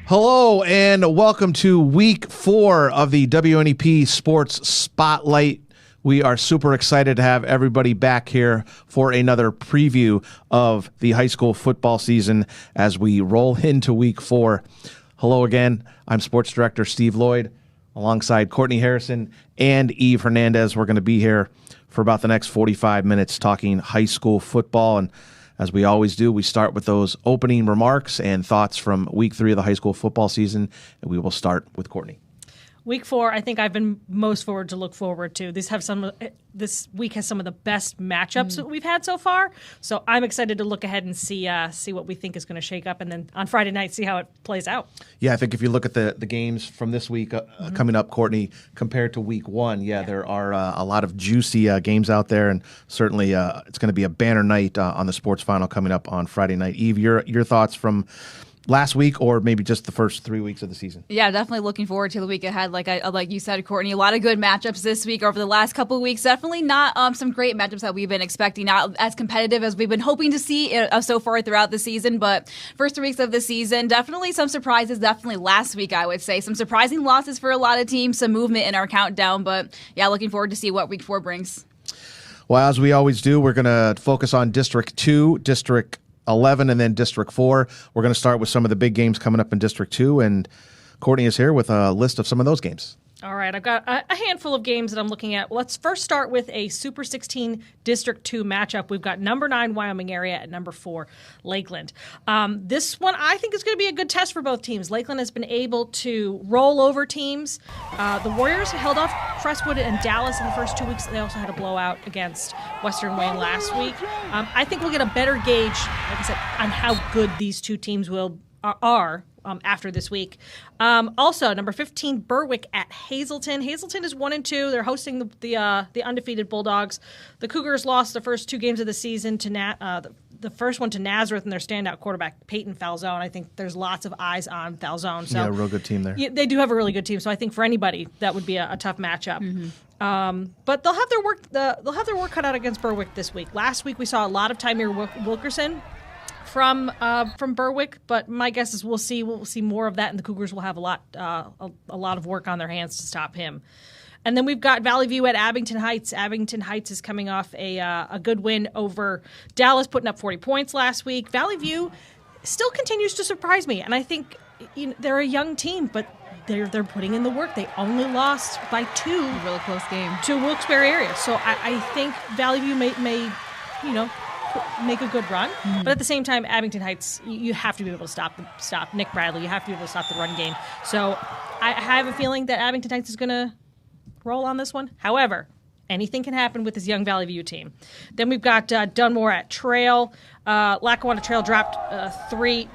Hello and welcome to week 4 of the WNEP Sports Spotlight. We are super excited to have everybody back here for another preview of the high school football season as we roll into week 4. Hello again. I'm Sports Director Steve Lloyd alongside Courtney Harrison and Eve Hernandez. We're going to be here for about the next 45 minutes talking high school football. And as we always do, we start with those opening remarks and thoughts from week 3 of the high school football season. And we will start with Courtney. Week 4, I think I've been most forward to look forward to. This week has some of the best matchups that we've had so far. So I'm excited to look ahead and see what we think is going to shake up, and then on Friday night see how it plays out. Yeah, I think if you look at the games from this week coming up, Courtney, compared to week 1, there are a lot of juicy games out there, and certainly it's going to be a banner night on the sports final coming up on Friday night. Eve, your thoughts from last week, or maybe just the first 3 weeks of the season? Yeah, definitely looking forward to the week ahead. Like you said, Courtney, a lot of good matchups this week over the last couple of weeks. Definitely not some great matchups that we've been expecting, not as competitive as we've been hoping to see so far throughout the season. But first 3 weeks of the season, definitely some surprises. Definitely last week, I would say. Some surprising losses for a lot of teams, some movement in our countdown. But yeah, looking forward to see what week 4 brings. Well, as we always do, we're going to focus on District 2, District 11, and then District 4. We're going to start with some of the big games coming up in District 2, and Courtney is here with a list of some of those games. All right, I've got a handful of games that I'm looking at. Let's first start with a Super 16 District 2 matchup. We've got number 9 Wyoming area at number 4 Lakeland. This one I think is going to be a good test for both teams. Lakeland has been able to roll over teams. The Warriors held off Crestwood and Dallas in the first 2 weeks. They also had a blowout against Western Wayne last week. I think we'll get a better gauge, like I said, on how good these two teams are after this week. Also, number 15, Berwick at Hazleton. Hazleton is 1-2. They're hosting the undefeated Bulldogs. The Cougars lost the first 2 games of the season to the first one to Nazareth and their standout quarterback, Peyton Falzone. I think there's lots of eyes on Falzone. So yeah, a real good team there. Yeah, they do have a really good team. So I think for anybody that would be a tough matchup. Mm-hmm. But they'll have their work. They'll have their work cut out against Berwick this week. Last week we saw a lot of Tymir Wilkerson from Berwick, but my guess is we'll see more of that, and the Cougars will have a lot of work on their hands to stop him. And then we've got Valley View at Abington Heights. Abington Heights is coming off a good win over Dallas, putting up 40 points last week. Valley View still continues to surprise me, and I think they're a young team, but they're putting in the work. They only lost by 2, a really close game, to Wilkes-Barre area. So I think Valley View may make a good run, but at the same time, Abington Heights, you have to be able to stop Nick Bradley. You have to be able to stop the run game. So I have a feeling that Abington Heights is going to roll on this one. However, anything can happen with this young Valley View team. Then we've got Dunmore at Trail. Lackawanna Trail dropped 3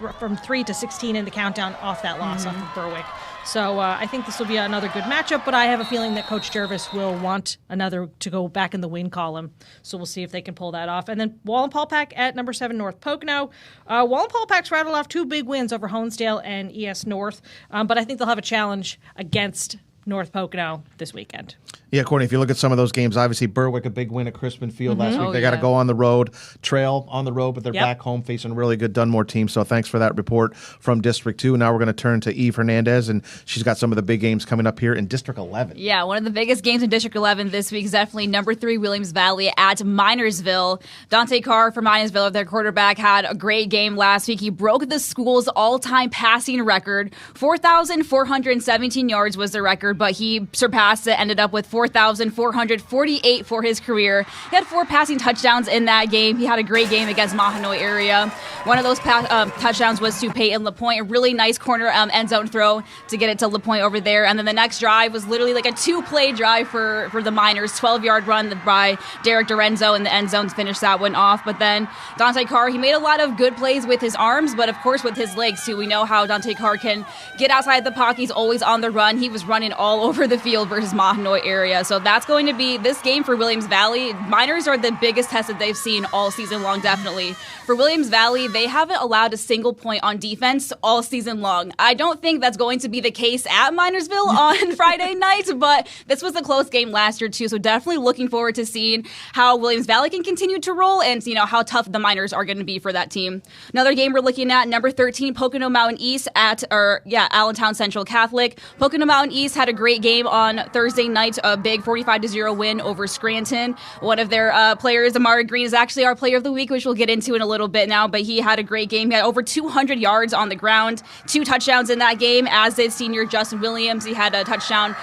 to 16 in the countdown off that loss off of Berwick. So I think this will be another good matchup, but I have a feeling that Coach Jervis will want another to go back in the win column. So we'll see if they can pull that off. And then Wallenpaupack at number 7, North Pocono. Wallenpaupack's rattled off 2 big wins over Honesdale and ES North, but I think they'll have a challenge against North Pocono this weekend. Yeah, Courtney, if you look at some of those games, obviously Berwick, a big win at Crispin Field last week. They got to go on the road. Trail on the road, but they're back home facing a really good Dunmore team. So thanks for that report from District 2. Now we're going to turn to Eve Hernandez, and she's got some of the big games coming up here in District 11. Yeah, one of the biggest games in District 11 this week is definitely number 3 Williams Valley at Minersville. Dante Carr from Minersville, their quarterback, had a great game last week. He broke the school's all-time passing record. 4,417 yards was the record, but he surpassed it, ended up with 4,448 for his career. He had 4 passing touchdowns in that game. He had a great game against Mahanoy area. One of those touchdowns was to Peyton LaPointe. A really nice corner end zone throw to get it to LaPointe over there. And then the next drive was literally like a 2-play drive for the Miners. 12-yard run by Derek Dorenzo in the end zone to finish that one off. But then Dante Carr, he made a lot of good plays with his arms, but of course with his legs too. We know how Dante Carr can get outside the pocket. He's always on the run. He was running all over the field versus Mahanoy area. So that's going to be this game for Williams Valley. Miners are the biggest test that they've seen all season long, definitely. For Williams Valley, they haven't allowed a single point on defense all season long. I don't think that's going to be the case at Minersville on Friday night, but this was a close game last year too. So definitely looking forward to seeing how Williams Valley can continue to roll and how tough the Miners are going to be for that team. Another game we're looking at, number 13, Pocono Mountain East at Allentown Central Catholic. Pocono Mountain East had a great game on Thursday night, a big 45-0 win over Scranton. One of their players, Amari Green, is actually our player of the week, which we'll get into in a little bit now, but he had a great game. He had over 200 yards on the ground, 2 touchdowns in that game, as did senior Justin Williams. He had a touchdown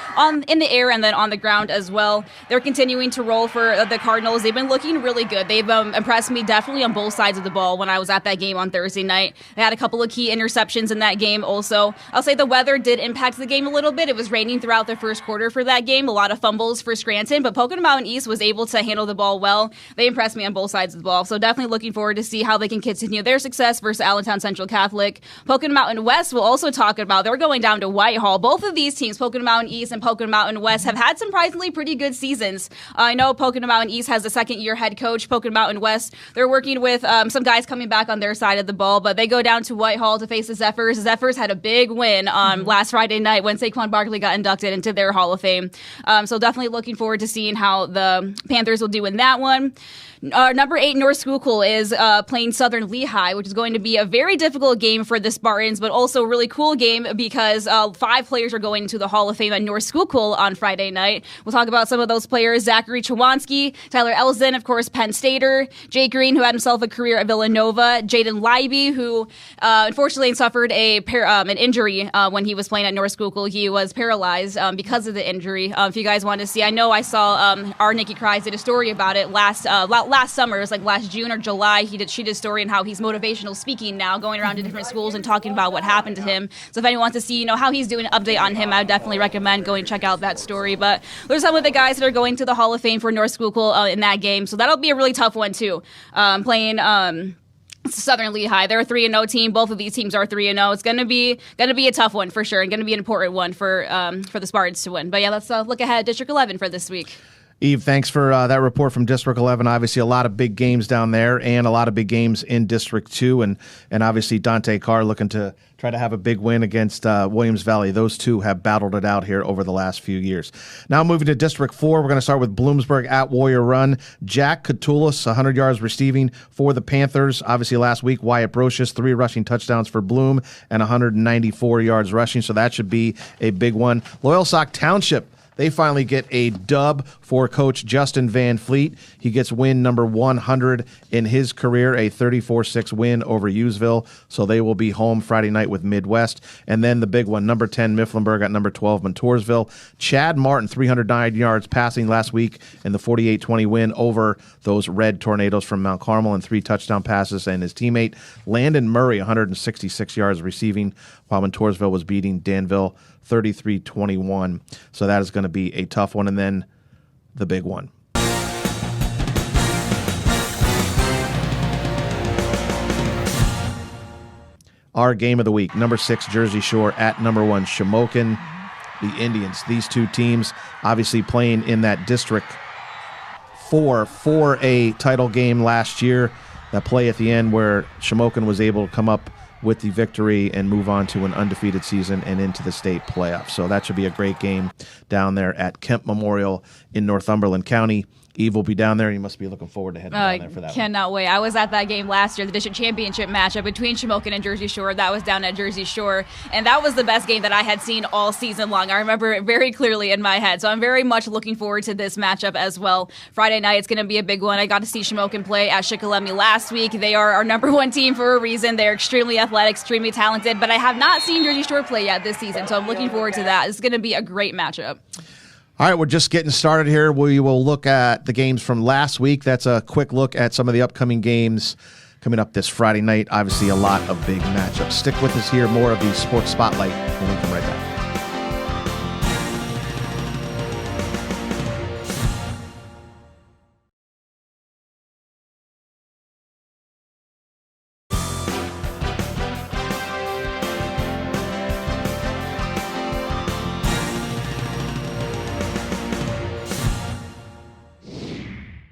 in the air and then on the ground as well. They're continuing to roll for the Cardinals. They've been looking really good. They've impressed me definitely on both sides of the ball when I was at that game on Thursday night. They had a couple of key interceptions in that game also. I'll say the weather did impact the game a little bit. It was raining throughout the first quarter for that game. A lot of fumbles for Scranton, but Pocono Mountain East was able to handle the ball well. They impressed me on both sides of the ball, so definitely looking forward to see how they can continue their success versus Allentown Central Catholic. Pocono Mountain West will also talk about. They're going down to Whitehall. Both of these teams, Pocono Mountain East and Pocono Mountain West, have had surprisingly pretty good seasons. I know Pocono Mountain East has a second-year head coach. Pocono Mountain West, they're working with some guys coming back on their side of the ball, but they go down to Whitehall to face the Zephyrs. The Zephyrs had a big win last Friday night when Saquon Barkley got inducted into their Hall of Fame. So definitely looking forward to seeing how the Panthers will do in that one. Number 8, North Schuylkill is playing Southern Lehigh, which is going to be a very difficult game for the Spartans, but also a really cool game because 5 players are going to the Hall of Fame at North Schuylkill on Friday night. We'll talk about some of those players: Zachary Chawanski, Tyler Elzen, of course, Penn Stater, Jay Green, who had himself a career at Villanova, Jaden Leiby, who unfortunately suffered an injury when he was playing at North Schuylkill. He was paralyzed because of the injury. If you guys want to see, I know I saw our Nikki Kreis did a story about it last summer. It was like last June or July. She did a story on how he's motivational speaking now, going around to different schools and talking about what happened to him. So if anyone wants to see, how he's doing, an update on him, I would definitely recommend going check out that story. But there's some of the guys that are going to the Hall of Fame for North Schuylkill in that game. So that'll be a really tough one too. Playing Southern Lehigh. They're a 3-0 team. Both of these teams are 3-0. It's going to be a tough one for sure, and going to be an important one for the Spartans to win. But yeah, let's look ahead at District 11 for this week. Eve, thanks for that report from District 11. Obviously, a lot of big games down there and a lot of big games in District 2. And obviously, Dante Carr looking to try to have a big win against Williams Valley. Those two have battled it out here over the last few years. Now moving to District 4, we're going to start with Bloomsburg at Warrior Run. Jack Catullus, 100 yards receiving for the Panthers. Obviously, last week, Wyatt Brocious, 3 rushing touchdowns for Bloom and 194 yards rushing. So that should be a big one. Loyalsock Township, they finally get a dub for Coach Justin Van Fleet. He gets win number 100 in his career, a 34-6 win over Hughesville. So they will be home Friday night with Midwest. And then the big one, number 10 Mifflinburg at number 12 Montoursville. Chad Martin, 309 yards passing last week in the 48-20 win over those Red Tornadoes from Mount Carmel, and 3 touchdown passes. And his teammate Landon Murray, 166 yards receiving, while Montoursville was beating Danville 33-21. So that is going to be a tough one. And then the big one. Our game of the week, number 6 Jersey Shore at number 1 Shamokin, the Indians. These two teams obviously playing in that District 4 for a title game last year. That play at the end where Shamokin was able to come up with the victory and move on to an undefeated season and into the state playoffs. So that should be a great game down there at Kemp Memorial in Northumberland County. Eve will be down there, and you must be looking forward to heading down there for that. Cannot wait. I was at that game last year, the district championship matchup between Shamokin and Jersey Shore. That was down at Jersey Shore, and that was the best game that I had seen all season long. I remember it very clearly in my head, so I'm very much looking forward to this matchup as well. Friday night, it's going to be a big one. I got to see Shamokin play at Shikellamy last week. They are our number 1 team for a reason. They're extremely athletic, extremely talented, but I have not seen Jersey Shore play yet this season, so I'm looking forward to that. It's going to be a great matchup. All right, we're just getting started here. We will look at the games from last week. That's a quick look at some of the upcoming games coming up this Friday night. Obviously, a lot of big matchups. Stick with us here. More of the Sports Spotlight when we come right back.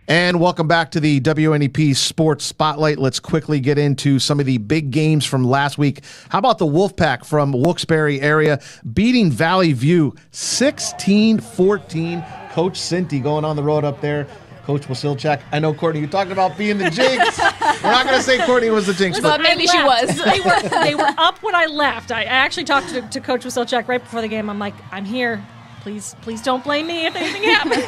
And welcome back to the WNEP Sports Spotlight. Let's quickly get into some of the big games from last week. How about the Wolfpack from Wilkes-Barre area beating Valley View 16-14? Coach Cinti going on the road up there. Coach Wasilchak. I know, Courtney, you're talking about being the jinx. We're not going to say Courtney was the jinx. But maybe she was. They were up when I left. I actually talked to Coach Wasilchak right before the game. I'm like, I'm here. Please don't blame me if anything happens.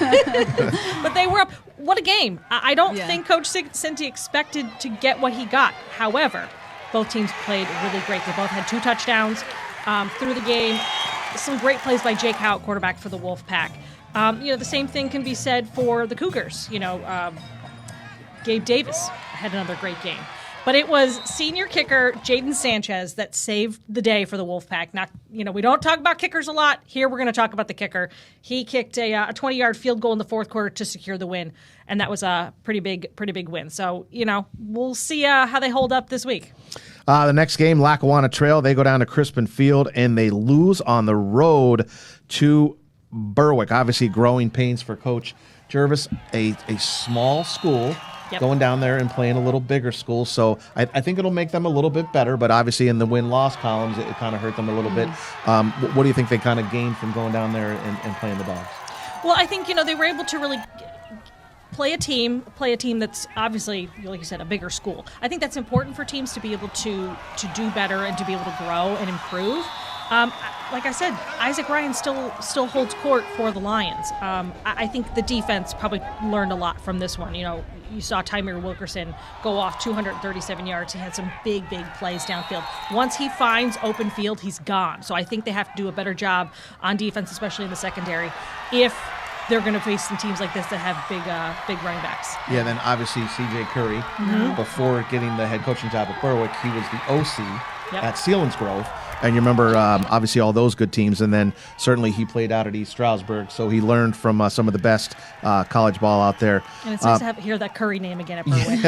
But they were up. What a game. I don't think Coach Cinti expected to get what he got. However, both teams played really great. They both had 2 touchdowns through the game. Some great plays by Jake Howe, quarterback for the Wolfpack. The same thing can be said for the Cougars. Gabe Davis had another great game. But it was senior kicker Jaden Sanchez that saved the day for the Wolfpack. We don't talk about kickers a lot. Here we're going to talk about the kicker. He kicked a 20-yard field goal in the fourth quarter to secure the win, and that was a pretty big win. So, we'll see how they hold up this week. The next game, Lackawanna Trail, they go down to Crispin Field, and they lose on the road to Berwick. Obviously, growing pains for Coach Jervis, a small school. Yep. Going down there and playing a little bigger school. So I think it'll make them a little bit better, but obviously in the win-loss columns, it kind of hurt them a little bit. What do you think they kind of gained from going down there and playing the Dogs? Well, I think, they were able to really play a team that's obviously, like you said, a bigger school. I think that's important for teams to be able to do better and to be able to grow and improve. Like I said, Isaac Ryan still holds court for the Lions. I think the defense probably learned a lot from this one. You saw Tymir Wilkerson go off 237 yards. He had some big plays downfield. Once he finds open field, he's gone. So I think they have to do a better job on defense, especially in the secondary, if they're going to face some teams like this that have big running backs. Yeah, then obviously C.J. Curry, before getting the head coaching job at Berwick, he was the OC at Selinsgrove. And you remember, obviously, all those good teams. And then certainly he played out at East Stroudsburg. So he learned from some of the best college ball out there. And it's nice to hear that Curry name again at Berwick.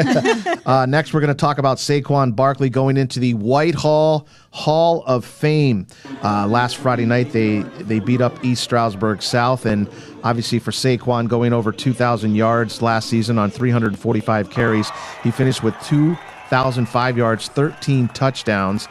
Next, we're going to talk about Saquon Barkley going into the Whitehall Hall of Fame. Last Friday night, they beat up East Stroudsburg South. And obviously for Saquon, going over 2,000 yards last season on 345 carries. He finished with 2,005 yards, 13 touchdowns.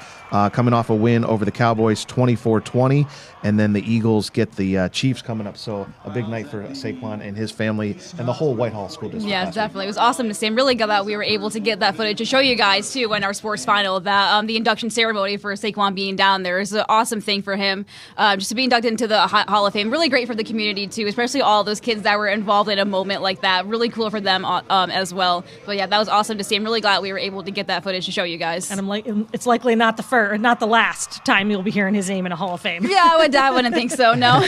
Coming off a win over the Cowboys 24-20, and then the Eagles get the Chiefs coming up. So a big night for Saquon and his family and the whole Whitehall School District. Yeah, definitely. It was awesome to see. I'm really glad that we were able to get that footage to show you guys, too, in our sports final, that the induction ceremony for Saquon being down there is an awesome thing for him. Just to be inducted into the Hall of Fame, really great for the community, too, especially all those kids that were involved in a moment like that. Really cool for them as well. But, yeah, that was awesome to see. I'm really glad we were able to get that footage to show you guys. And it's likely not the last time you'll be hearing his name in a Hall of Fame. Yeah, I wouldn't think so, no.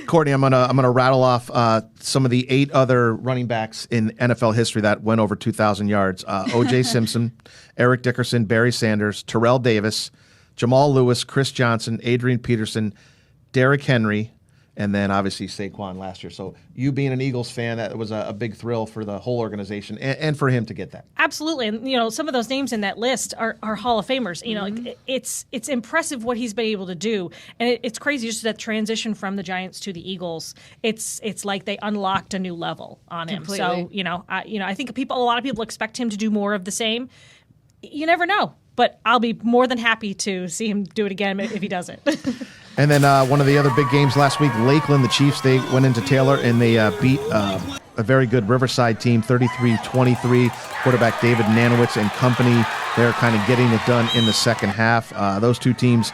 Courtney, I'm gonna rattle off some of the 8 other running backs in NFL history that went over 2,000 yards. O.J. Simpson, Eric Dickerson, Barry Sanders, Terrell Davis, Jamal Lewis, Chris Johnson, Adrian Peterson, Derrick Henry, and then obviously Saquon last year. So you being an Eagles fan, that was a big thrill for the whole organization and for him to get that. Absolutely. And, some of those names in that list are Hall of Famers. It's impressive what he's been able to do. And it's crazy just that transition from the Giants to the Eagles. It's like they unlocked a new level on him. Completely. So, I think a lot of people expect him to do more of the same. You never know. But I'll be more than happy to see him do it again if he does it. And then one of the other big games last week, Lakeland, the Chiefs, they went into Taylor and they beat a very good Riverside team, 33-23. Quarterback David Nanowitz and company, they're kind of getting it done in the second half. Those two teams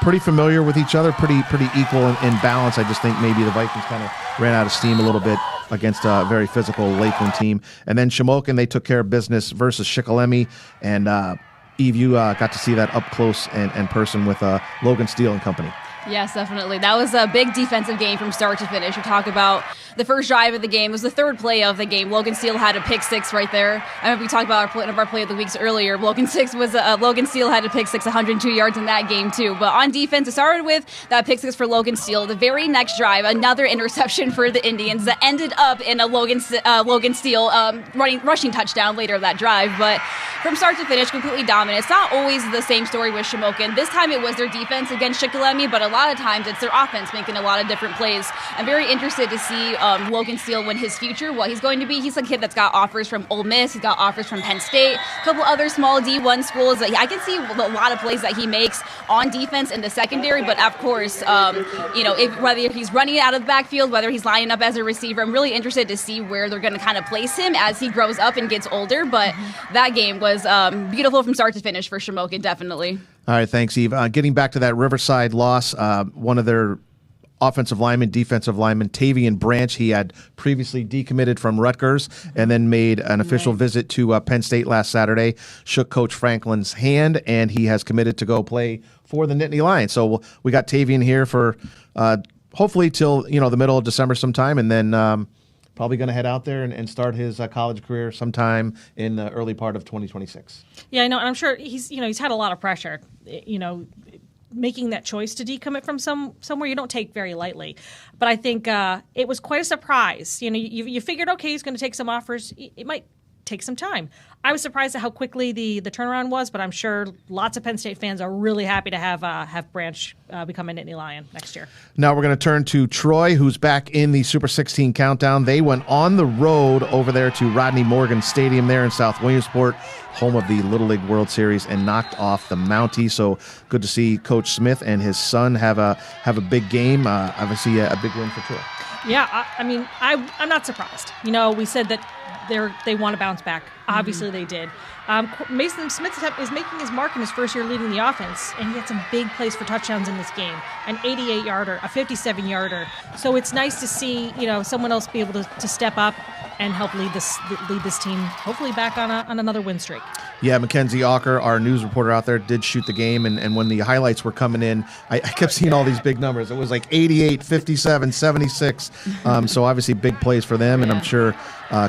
pretty familiar with each other, pretty equal in balance. I just think maybe the Vikings kind of ran out of steam a little bit against a very physical Lakeland team. And then Shamokin, they took care of business versus Shikellamy. And Eve, you got to see that up close and person with Logan Steele and company. Yes, definitely. That was a big defensive game from start to finish. We talk about the first drive of the game. It was the third play of the game. Logan Steele had a pick six right there. I remember we talked about one of our play of the weeks earlier. Logan Steele had a pick six, 102 yards in that game too. But on defense, it started with that pick six for Logan Steele. The very next drive, another interception for the Indians that ended up in a Logan Steele rushing touchdown later that drive. But from start to finish, completely dominant. It's not always the same story with Shamokin. This time it was their defense against Shikellamy, but a a lot of times it's their offense making a lot of different plays. I'm very interested to see Logan Steele win his future, what he's going to be. He's a kid that's got offers from Ole Miss, he's got offers from Penn State, a couple other small D1 schools. I can see a lot of plays that he makes on defense in the secondary, but of course, whether he's running out of the backfield, whether he's lining up as a receiver, I'm really interested to see where they're going to kind of place him as he grows up and gets older. But that game was beautiful from start to finish for Shamokin, definitely. All right, thanks, Eve. Getting back to that Riverside loss, one of their offensive lineman, defensive lineman, Tavian Branch, he had previously decommitted from Rutgers and then made an official visit to Penn State last Saturday, shook Coach Franklin's hand, and he has committed to go play for the Nittany Lions. So we got Tavian here for hopefully till the middle of December sometime, and then probably going to head out there and start his college career sometime in the early part of 2026. Yeah, I know, and I'm sure he's had a lot of pressure. Making that choice to decommit from somewhere you don't take very lightly. But I think it was quite a surprise. You figured, okay, he's going to take some offers. It might take some time. I was surprised at how quickly the turnaround was, but I'm sure lots of Penn State fans are really happy to have Branch become a Nittany Lion next year. Now we're going to turn to Troy, who's back in the Super 16 countdown. They went on the road over there to Rodney Morgan Stadium there in South Williamsport, home of the Little League World Series, and knocked off the Mounties. So good to see Coach Smith and his son have a big game. Obviously, a big win for Troy. Yeah, I'm not surprised. We said that they want to bounce back. Obviously, they did. Mason Smith is making his mark in his first year leading the offense, and he had some big plays for touchdowns in this game. An 88-yarder, a 57-yarder. So it's nice to see someone else be able to step up and help lead this team, hopefully back on another win streak. Yeah, Mackenzie Ocker, our news reporter out there, did shoot the game, and when the highlights were coming in, I kept seeing all these big numbers. It was like 88, 57, 76. So obviously big plays for them, and I'm sure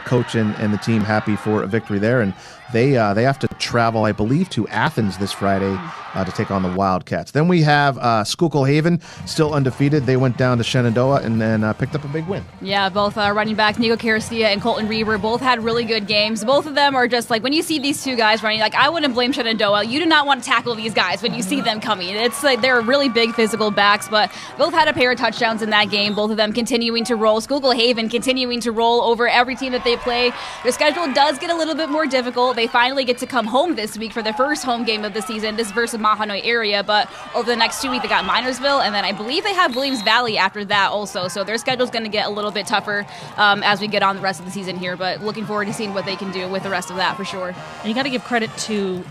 coach and the team happy for a victory there. And they have to travel, I believe, to Athens this Friday to take on the Wildcats. Then we have Schuylkill Haven, still undefeated. They went down to Shenandoah and then picked up a big win. Yeah, both running backs, Nico Karastia and Colton Reber, both had really good games. Both of them are just like, when you see these two guys running, I wouldn't blame Shenandoah. You do not want to tackle these guys when you see them coming. It's like they're really big physical backs, but both had a pair of touchdowns in that game. Both of them continuing to roll. Schuylkill Haven continuing to roll over every team that they play. Their schedule does get a little bit more difficult. They finally get to come home this week for their first home game of the season, this versus Mahanoy area, but over the next 2 weeks they got Minersville, and then I believe they have Williams Valley after that also, so their schedule's going to get a little bit tougher as we get on the rest of the season here, but looking forward to seeing what they can do with the rest of that for sure. And you got to give credit to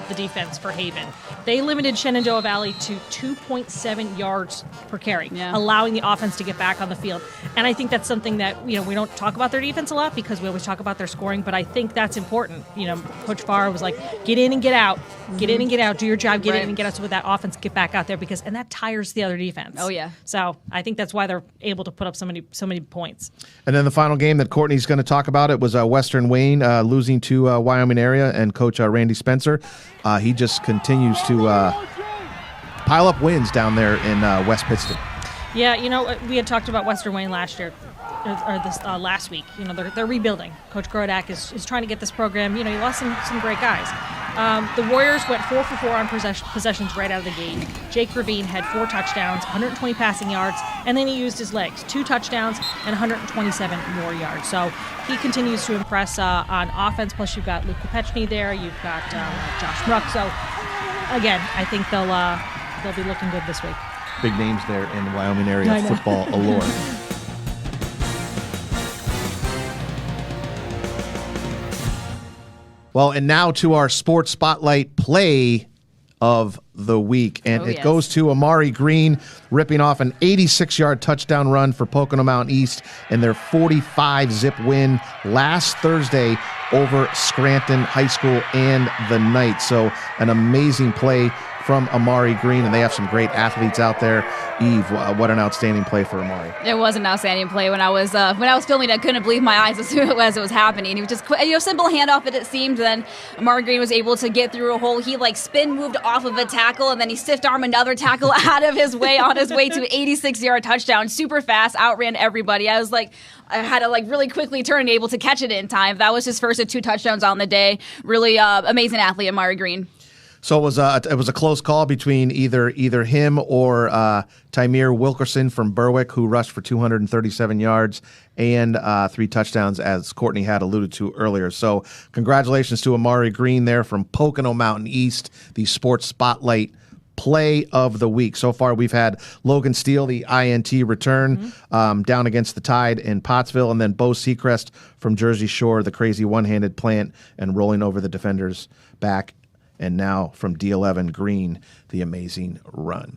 the defense for Haven. They limited Shenandoah Valley to 2.7 yards per carry, allowing the offense to get back on the field, and I think that's something that we don't talk about their defense a lot because we always talk about their scoring, but I think that's important. Coach Farr was like, get in and get out, get in and get out, do your job, get in and get out, so with that offense get back out there, and that tires the other defense. Oh yeah. So I think that's why they're able to put up so many points. And then the final game that Courtney's going to talk about, it was Western Wayne losing to Wyoming area, and Coach Randy Spencer, he just continues to pile up wins down there in West Pittston. Yeah, we had talked about Western Wayne last year. Or this last week, they're rebuilding. Coach Grodak is trying to get this program. He lost some great guys. The Warriors went 4 for 4 on possessions right out of the gate. Jake Ravine had 4 touchdowns, 120 passing yards, and then he used his legs, 2 touchdowns and 127 more yards. So he continues to impress on offense. Plus, you've got Luke Kopechny there. You've got Josh Ruck. So again, I think they'll be looking good this week. Big names there in the Wyoming area football allure. Well, and now to our Sports Spotlight play of the week. And it goes to Amari Green, ripping off an 86-yard touchdown run for Pocono Mountain East in their 45-zip win last Thursday over Scranton High School and the Knights. So an amazing play from Amari Green, and they have some great athletes out there. Eve, what an outstanding play for Amari. It was an outstanding play. When I was filming, I couldn't believe my eyes as it was happening. He was just simple handoff it seemed. Then Amari Green was able to get through a hole. He spin moved off of a tackle, and then he stiff armed another tackle out of his way on his way to an 86-yard touchdown. Super fast, outran everybody. I had to really quickly turn and able to catch it in time. That was his first of 2 touchdowns on the day. Really amazing athlete, Amari Green. So it was a close call between either him or Tymir Wilkerson from Berwick, who rushed for 237 yards and 3 touchdowns, as Courtney had alluded to earlier. So congratulations to Amari Green there from Pocono Mountain East, the Sports Spotlight Play of the Week. So far, we've had Logan Steele, the INT return, down against the Tide in Pottsville, and then Bo Seacrest from Jersey Shore, the crazy one-handed plant and rolling over the defender's back. And now from D11 Green, the amazing run.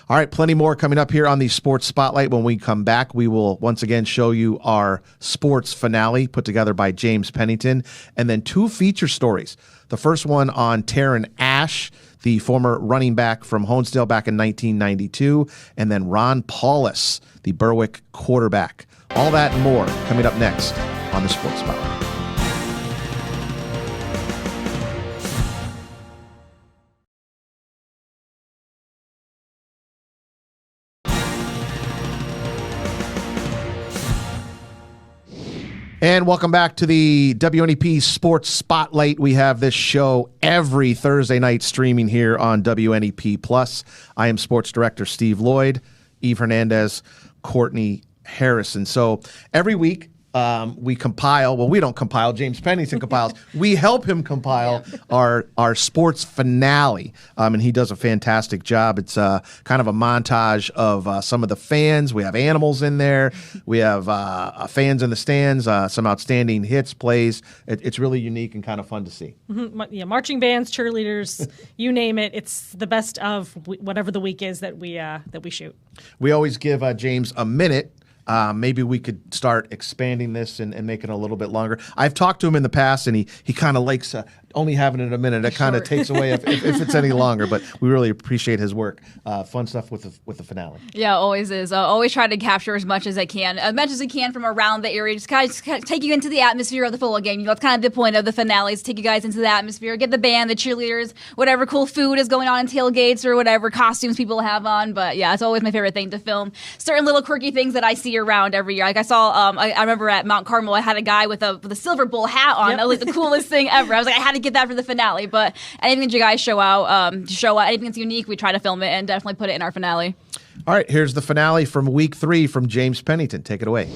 All right, plenty more coming up here on the Sports Spotlight. When we come back, we will once again show you our sports finale put together by James Pennington, and then 2 feature stories. The first one on Taryn Ash, the former running back from Honesdale back in 1992, and then Ron Paulus, the Berwick quarterback. All that and more coming up next on the Sports Spotlight. And welcome back to the WNEP Sports Spotlight. We have this show every Thursday night streaming here on WNEP Plus. I am Sports Director Steve Lloyd, Eve Hernandez, Courtney Harrison. So every week we compile, well, we don't compile, James Pennington compiles. We help him compile our sports finale, and he does a fantastic job. It's kind of a montage of some of the fans. We have animals in there. We have fans in the stands, some outstanding hits, plays. It's really unique and kind of fun to see. Mm-hmm. Yeah, marching bands, cheerleaders, you name it. It's the best of whatever the week is that we shoot. We always give James a minute. Maybe we could start expanding this and make it a little bit longer. I've talked to him in the past, and he kind of likes only having it a minute. It kind of takes away if it's any longer, but we really appreciate his work. Fun stuff with the finale. Yeah, always is. Always try to capture as much as I can from around the area. Just kind of take you into the atmosphere of the football game. That's kind of the point of the finales, take you guys into the atmosphere, get the band, the cheerleaders, whatever cool food is going on in tailgates or whatever costumes people have on. But yeah, it's always my favorite thing to film. Certain little quirky things that I see around every year. Like I saw, I remember at Mount Carmel, I had a guy with a Silver Bowl hat on. Yep. That was like the coolest thing ever. I was like, I had to get that for the finale. But anything that you guys show out, anything that's unique, we try to film it and definitely put it in our finale. All right, here's the finale from week 3 from James Pennington. Take it away.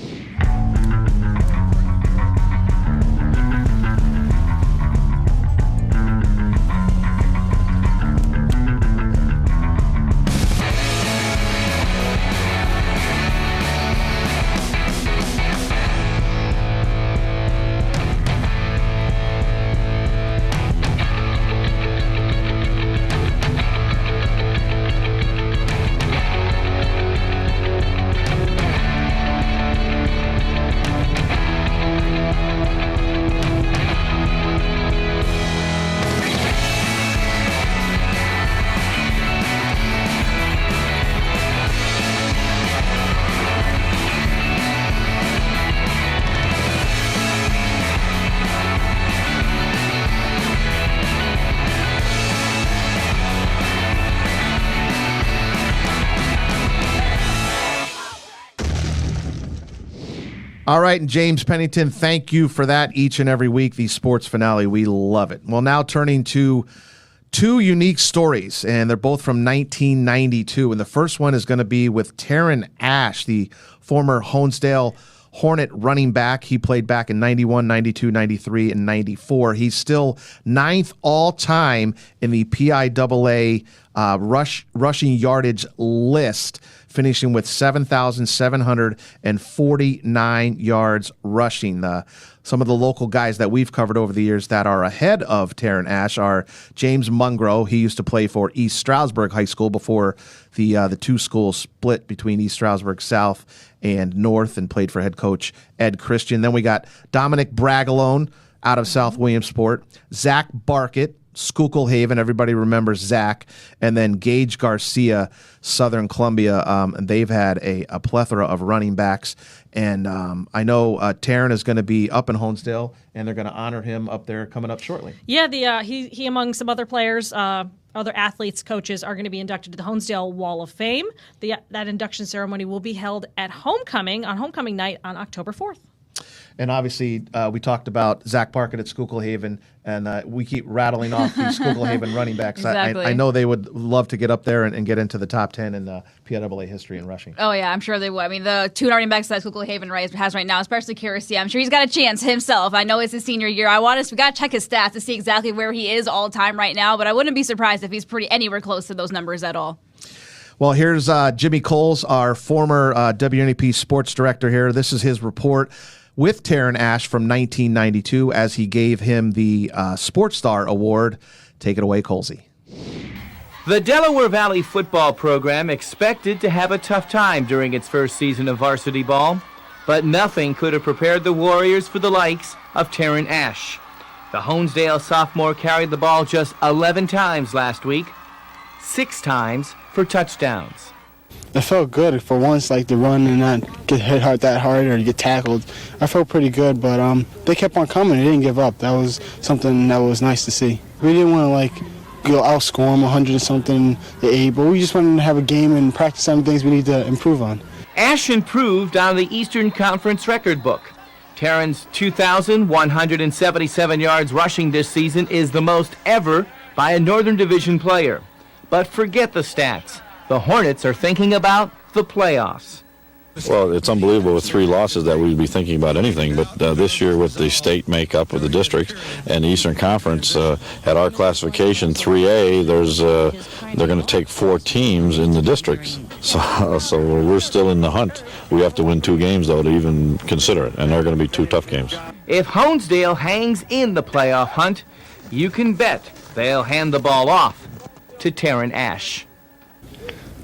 All right, and James Pennington, thank you for that each and every week, the sports finale. We love it. Well, now turning to 2 unique stories, and they're both from 1992. And the first one is going to be with Taryn Ash, the former Honesdale Hornet running back. He played back in 91, 92, 93, and 94. He's still 9th all-time in the PIAA rushing yardage list, finishing with 7,749 yards rushing. Some of the local guys that we've covered over the years that are ahead of Taryn Ash are James Mungro. He used to play for East Stroudsburg High School before the 2 schools split between East Stroudsburg South and North, and played for head coach Ed Christian. Then we got Dominic Bragalone out of South Williamsport, Zach Barkett, Schuylkill Haven, everybody remembers Zach, and then Gage Garcia, Southern Columbia. And they've had a plethora of running backs. And I know Taryn is going to be up in Honesdale, and they're going to honor him up there coming up shortly. Yeah, he among some other players, other athletes, coaches are going to be inducted to the Honesdale Wall of Fame. That induction ceremony will be held at Homecoming on Homecoming night on October 4th. And obviously, we talked about Zach Parkett at Schuylkill Haven, and we keep rattling off these Schuylkill Haven running backs. Exactly. I know they would love to get up there and get into the top 10 in PIAA history in rushing. Oh, yeah, I'm sure they will. I mean, the two running backs that Schuylkill Haven has right now, especially Kirsi, I'm sure he's got a chance himself. I know it's his senior year. We got to check his stats to see exactly where he is all time right now, but I wouldn't be surprised if he's anywhere close to those numbers at all. Well, here's Jimmy Coles, our former WNEP sports director here. This is his report with Taryn Ash from 1992 as he gave him the Sports Star Award. Take it away, Colesy. The Delaware Valley football program expected to have a tough time during its first season of varsity ball, but nothing could have prepared the Warriors for the likes of Taryn Ash. The Honesdale sophomore carried the ball just 11 times last week, 6 times for touchdowns. It felt good for once, like to run and not get hit that hard or to get tackled. I felt pretty good, but they kept on coming. They didn't give up. That was something that was nice to see. We didn't want to go outscore them 100 or something to 8, but we just wanted to have a game and practice some things we need to improve on. Ash improved on the Eastern Conference record book. Taryn's 2,177 yards rushing this season is the most ever by a Northern Division player. But forget the stats. The Hornets are thinking about the playoffs. Well, it's unbelievable with 3 losses that we'd be thinking about anything, but this year with the state makeup of the district and the Eastern Conference, at our classification 3A, they're going to take 4 teams in the districts. So we're still in the hunt. We have to win 2 games, though, to even consider it, and they're going to be 2 tough games. If Honesdale hangs in the playoff hunt, you can bet they'll hand the ball off to Taryn Ash.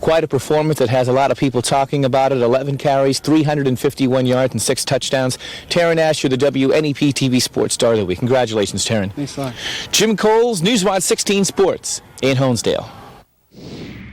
Quite a performance that has a lot of people talking about it. 11 carries, 351 yards, and 6 touchdowns. Taryn Ash, you're the WNEP TV Sports Star of the Week. Congratulations, Taryn. Thanks a lot. Jim Coles, Newswatch 16 Sports in Honesdale.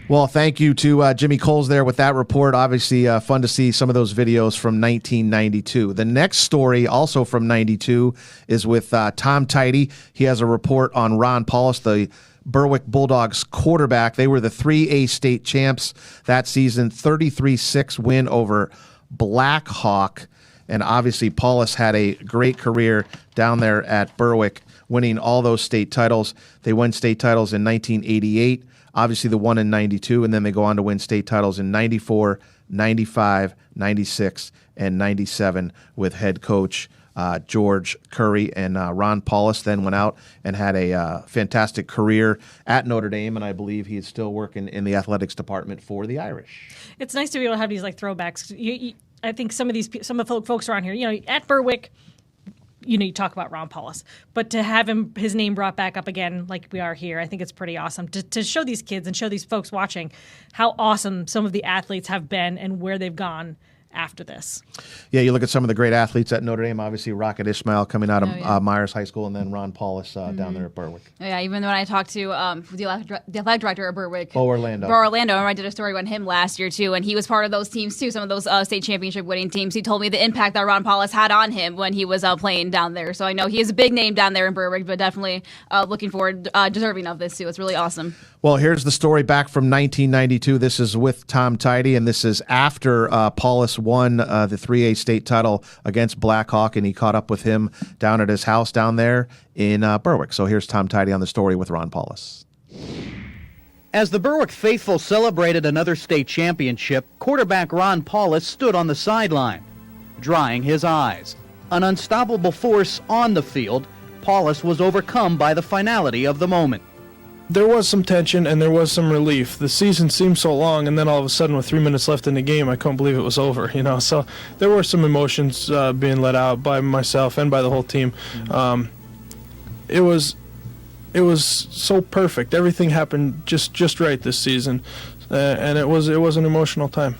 Well, thank you to Jimmy Coles there with that report. Obviously, fun to see some of those videos from 1992. The next story, also from 92, is with Tom Tidy. He has a report on Ron Paulus, the Berwick Bulldogs quarterback. They were the 3A state champs that season, 33-6 win over Black Hawk. And obviously, Paulus had a great career down there at Berwick, winning all those state titles. They won state titles in 1988, obviously the one in 92, and then they go on to win state titles in 94, 95, 96, and 97 with head coach George Curry. And Ron Paulus then went out and had a fantastic career at Notre Dame, and I believe he's still working in the athletics department for the Irish. It's nice to be able to have these throwbacks. I think some of the folks around here, at Berwick, you talk about Ron Paulus, but to have his name brought back up again like we are here, I think it's pretty awesome to show these kids and show these folks watching how awesome some of the athletes have been and where they've gone after this. Yeah, you look at some of the great athletes at Notre Dame, obviously Rocket Ismail coming out of Myers High School, and then Ron Paulus down there at Berwick. Yeah, even when I talked to the athletic director at Berwick, Bo Orlando, I did a story on him last year too, and he was part of those teams too, some of those state championship winning teams. He told me the impact that Ron Paulus had on him when he was playing down there. So I know he is a big name down there in Berwick, but definitely looking forward, deserving of this too. It's really awesome. Well, here's the story back from 1992. This is with Tom Tidy, and this is after Paulus won the 3A state title against Black Hawk, and he caught up with him down at his house down there in Berwick. So here's Tom Tidy on the story with Ron Paulus. As the Berwick faithful celebrated another state championship, quarterback Ron Paulus stood on the sideline, drying his eyes. An unstoppable force on the field, Paulus was overcome by the finality of the moment. There was some tension and there was some relief. The season seemed so long, and then all of a sudden with 3 minutes left in the game, I couldn't believe it was over, So there were some emotions being let out by myself and by the whole team. It was so perfect. Everything happened just right this season, and it was an emotional time.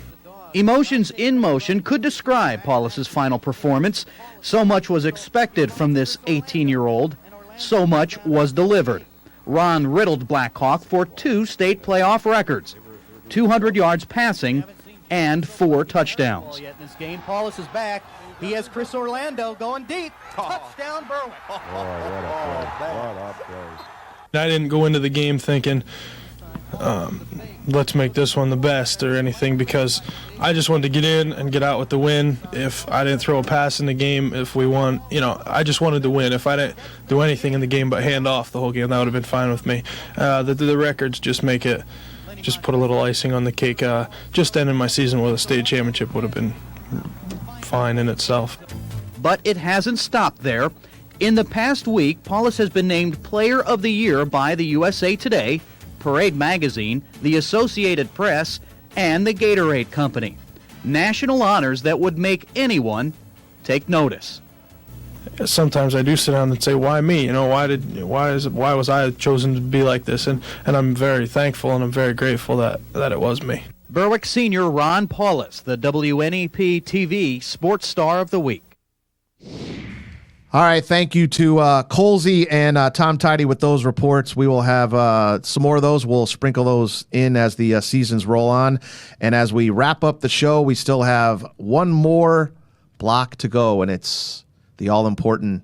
Emotions in motion could describe Paulus's final performance. So much was expected from this 18-year-old. So much was delivered. Ron riddled Black Hawk for 2 state playoff records, 200 yards passing and 4 touchdowns. Yet in this game, Paulus is back. He has Chris Orlando going deep. Touchdown, Berwick. I didn't go into the game thinking, let's make this one the best or anything, because I just wanted to get in and get out with the win. If I didn't throw a pass in the game, if we won, I just wanted to win. If I didn't do anything in the game but hand off the whole game, that would have been fine with me. The records just just put a little icing on the cake. Just ending my season with a state championship would have been fine in itself. But it hasn't stopped there. In the past week, Paulus has been named Player of the Year by the USA Today, Parade Magazine, the Associated Press, and the Gatorade Company. National honors that would make anyone take notice. Sometimes I do sit down and say, why me? Why was I chosen to be like this? And I'm very thankful and I'm very grateful that it was me. Berwick senior Ron Paulus, the WNEP TV Sports Star of the Week. All right, thank you to Colsey and Tom Tidy with those reports. We will have some more of those. We'll sprinkle those in as the seasons roll on. And as we wrap up the show, we still have one more block to go, and it's the all-important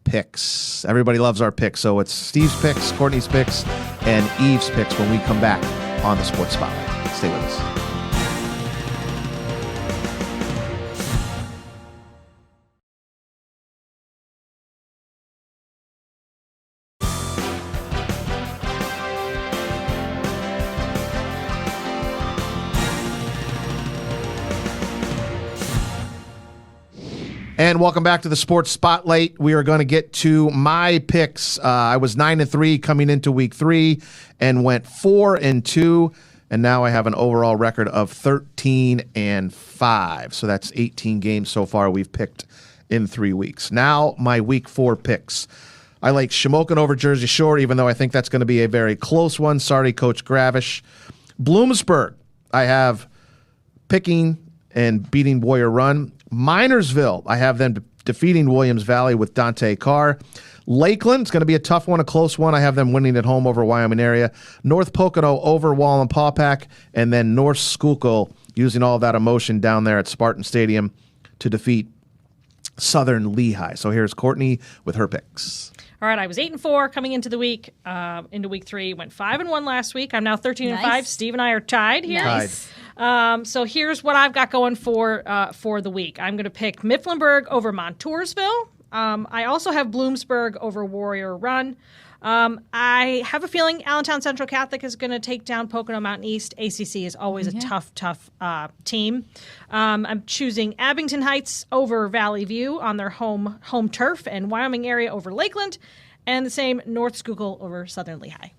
picks. Everybody loves our picks, so it's Steve's picks, Courtney's picks, and Eve's picks when we come back on the Sports Spotlight. Stay with us. And welcome back to the Sports Spotlight. We are going to get to my picks. I was 9-3 coming into week 3 and went 4-2. And now I have an overall record of 13-5. So that's 18 games so far we've picked in 3 weeks. Now my week 4 picks. I like Shamokin over Jersey Shore, even though I think that's going to be a very close one. Sorry, Coach Gravish. Bloomsburg, I have picking and beating Warrior Run. Minersville, I have them defeating Williams Valley with Dante Carr. Lakeland, it's going to be a tough one, a close one. I have them winning at home over Wyoming area. North Pocono over Wallenpaupack. And then North Schuylkill using all of that emotion down there at Spartan Stadium to defeat Southern Lehigh. So here's Courtney with her picks. All right, I was 8-4 coming into the week, into week 3. Went 5-1 last week. I'm now 13-5. Steve and I are tied here. Nice. So here's what I've got going for the week. I'm going to pick Mifflinburg over Montoursville. I also have Bloomsburg over Warrior Run. I have a feeling Allentown Central Catholic is going to take down Pocono Mountain East. ACC is always a tough team. I'm choosing Abington Heights over Valley View on their home turf, and Wyoming area over Lakeland, and the same North Schuylkill over Southern Lehigh.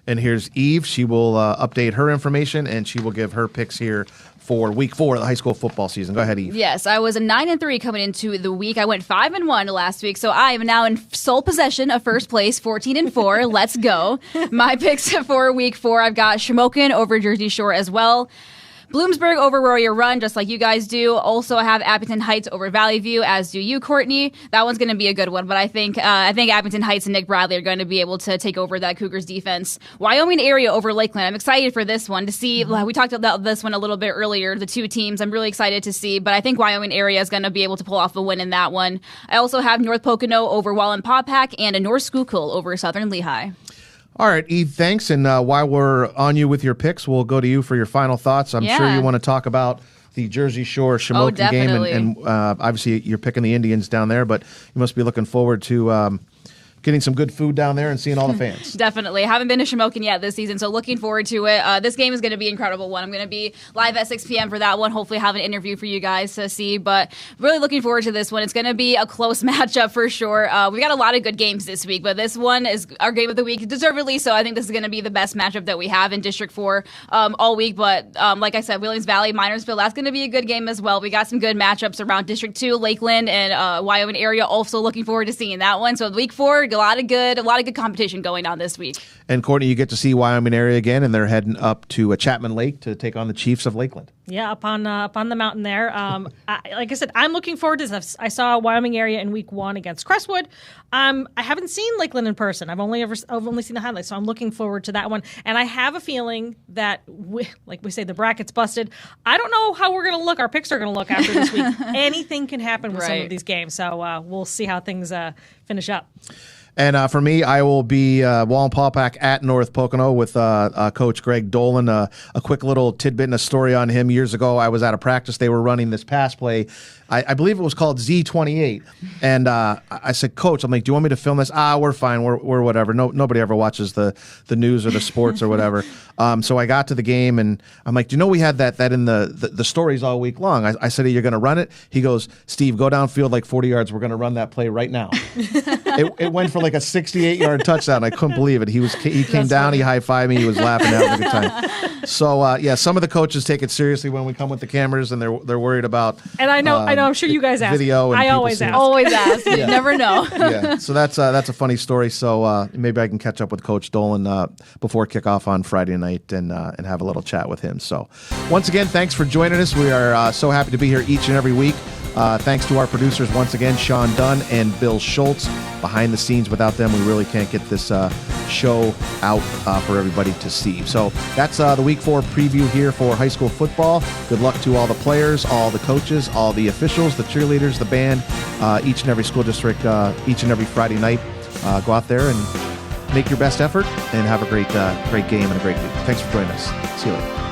And here's Eve. She will update her information, and she will give her picks here for week 4 of the high school football season. Go ahead, Eve. Yes, I was 9-3 coming into the week. I went 5-1 last week, so I am now in sole possession of first place, 14-4. Let's go. My picks for week 4, I've got Shamokin over Jersey Shore as well. Bloomsburg over Warrior Run, just like you guys do. Also, I have Abington Heights over Valley View, as do you, Courtney. That one's going to be a good one, but I think Abington Heights and Nick Bradley are going to be able to take over that Cougars defense. Wyoming area over Lakeland. I'm excited for this one to see. We talked about this one a little bit earlier, the two teams. I'm really excited to see, but I think Wyoming area is going to be able to pull off a win in that one. I also have North Pocono over Wallenpaupack and a North Schuylkill over Southern Lehigh. All right, Eve, thanks. And while we're on you with your picks, we'll go to you for your final thoughts. I'm sure you want to talk about the Jersey Shore Shamokin game. And obviously you're picking the Indians down there, but you must be looking forward to getting some good food down there and seeing all the fans. Definitely. Haven't been to Shamokin yet this season, so looking forward to it. This game is going to be an incredible one. I'm going to be live at 6 p.m. for that one. Hopefully have an interview for you guys to see, but really looking forward to this one. It's going to be a close matchup for sure. We got a lot of good games this week, but this one is our game of the week, deservedly so. I think this is going to be the best matchup that we have in District 4 all week, but like I said, Williams Valley, Minersville, that's going to be a good game as well. We got some good matchups around District 2, Lakeland, and Wyoming area. Also looking forward to seeing that one. So week 4, a lot of good competition going on this week. And Courtney, you get to see Wyoming area again, and they're heading up to Chapman Lake to take on the Chiefs of Lakeland. Yeah, up on the mountain there. Like I said, I'm looking forward to this. I saw Wyoming area in week 1 against Crestwood. I haven't seen Lakeland in person. I've only seen the highlights, so I'm looking forward to that one. And I have a feeling that, like we say, the bracket's busted. I don't know how we're going to look. Our picks are going to look after this week. Anything can happen with some of these games, so we'll see how things finish up. And for me, I will be Wallenpaupack at North Pocono with Coach Greg Dolan. A quick little tidbit and a story on him. Years ago, I was at a practice. They were running this pass play. I believe it was called Z28. And I said, Coach, I'm like, do you want me to film this? We're fine. We're whatever. Nobody ever watches the news or the sports or whatever. So I got to the game, and I'm like, do you know we had that in the stories all week long? I said, you're going to run it? He goes, Steve, go downfield like 40 yards. We're going to run that play right now. It went for like a 68-yard touchdown. I couldn't believe it. He came down, he high-fived me, he was laughing, having a good time. So some of the coaches take it seriously when we come with the cameras, and they're worried about. And I know, I'm sure you guys ask. Video. And I always ask. Always ask. You never know. Yeah. So that's a funny story. So maybe I can catch up with Coach Dolan before kickoff on Friday night and have a little chat with him. So once again, thanks for joining us. We are so happy to be here each and every week. Thanks to our producers once again, Sean Dunn and Bill Schultz. Behind the scenes, without them, we really can't get this show out for everybody to see. So that's the Week 4 preview here for high school football. Good luck to all the players, all the coaches, all the officials, the cheerleaders, the band, each and every school district, each and every Friday night. Go out there and make your best effort and have a great game and a great week. Thanks for joining us. See you later.